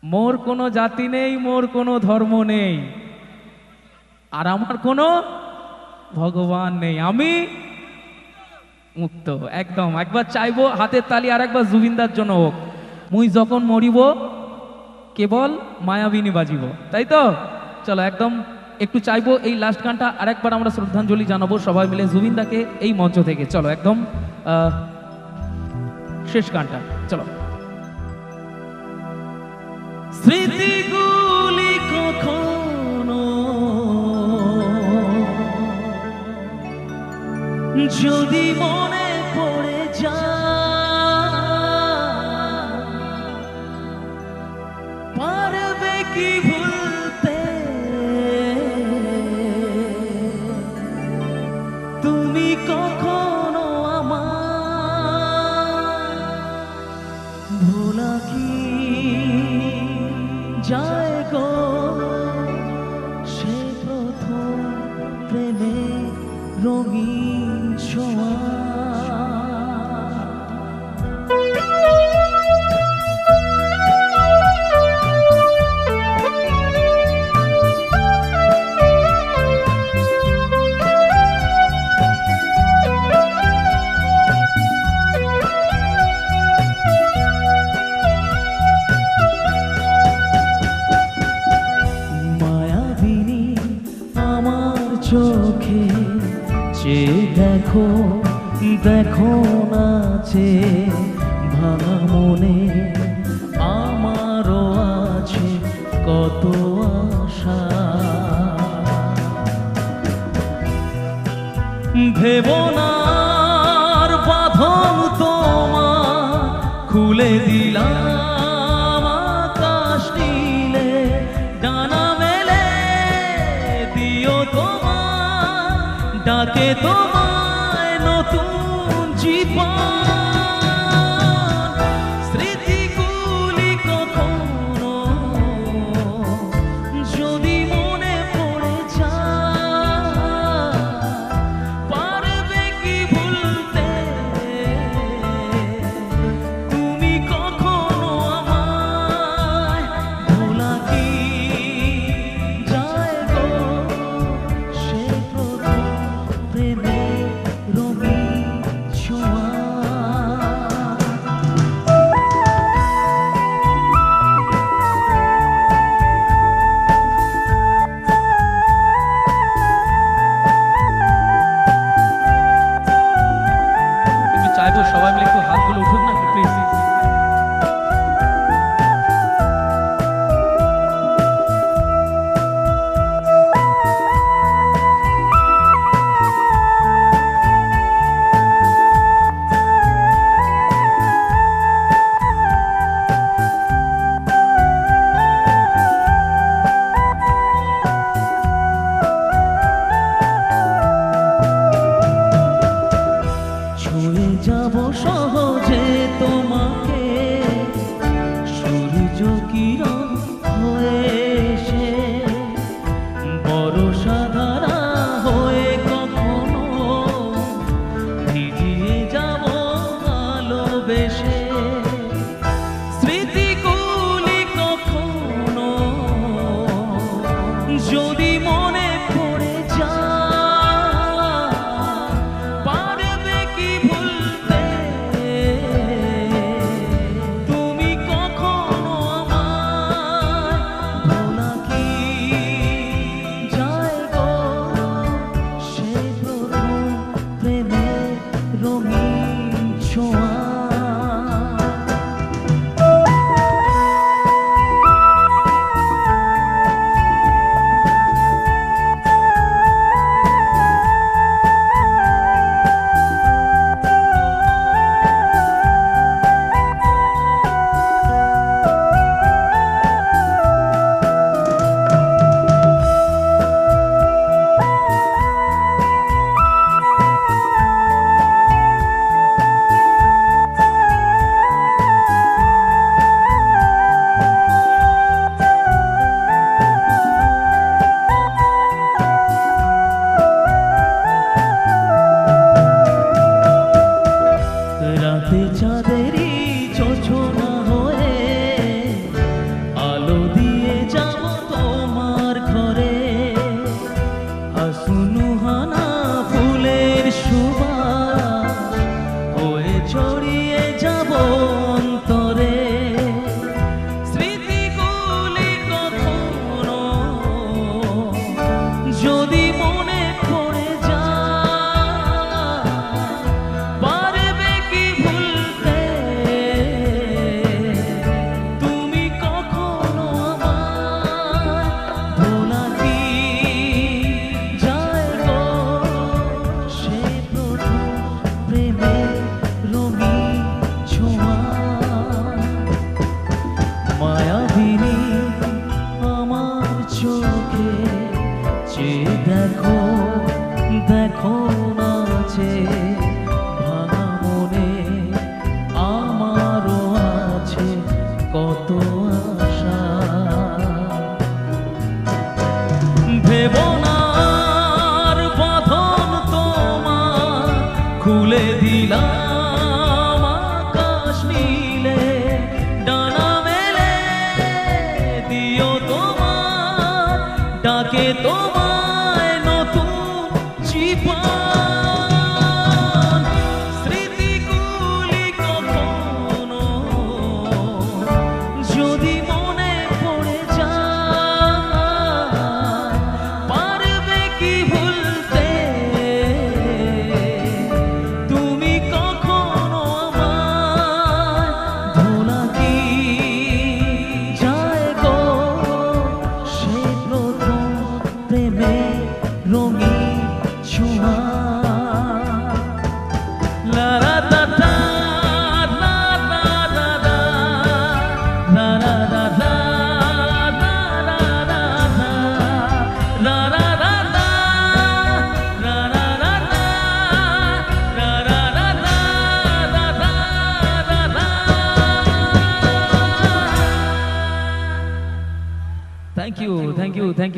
মোর কোনো জাতি নেই, মোর কোনো ধর্ম নেই, আর আমার কোনো ভগবান নেই, আমি মুক্ত একদম। একবার চাইবো হাতের তালি আর একবার জুবিনদার জন্য হোক। মুই যখন মরিব কেবল মায়াবিনী বাজিব, তাই তো? চলো একদম একটু চাইবো এই লাস্ট গানটা আরেকবার আমরা শ্রদ্ধাঞ্জলি জানাবো সবাই মিলে জুবিনদাকে এই মঞ্চ থেকে। চলো একদম শেষ গানটা, চলো। স্মৃতিগুলি কখনো যদি মনে পড়ে যায়, পারবে কি ভুলতে তুমি কখনো আমার? ভোলা কি যায় গো সে প্রথম প্রেমে রঙিন ছোঁয়া? মায়াবিনী আমার চোখে চেয়ে দেখো, দেখো নাচে ভাঙা মনে আমারও আছে কত আশা। ভেবনার বাঁধন তোমার খুলে দিলাম আকাশ নীলে, ডানা মেলে দিও তোমার ডাকে তোমায় নতুন জীবন। স্মৃতিগুলি কখনো যদি মনে পড়ে যায়, পারবে কি ভুলতে তুমি কখনো আমায়? ভোলা কি যায় গো সে প্রথম প্রেমে রঙিন ছোঁয়া? একটু চাইবো সবাই মিলে একটু হাতগুলো উঠুন না প্লিজ। ছুঁয়ে যাব সহজে তোমাকে সূর্য কিরণ হয়ে এসে, বর্ষা ধারা হয়ে কখনো ভিজিয়ে যাব ভালোবেসে। স্মৃতিগুলি কখনো যদি মনে পড়ে যায়, পারবে কি ভুলতে তুমি কখনো আমার? Thank you thank you thank you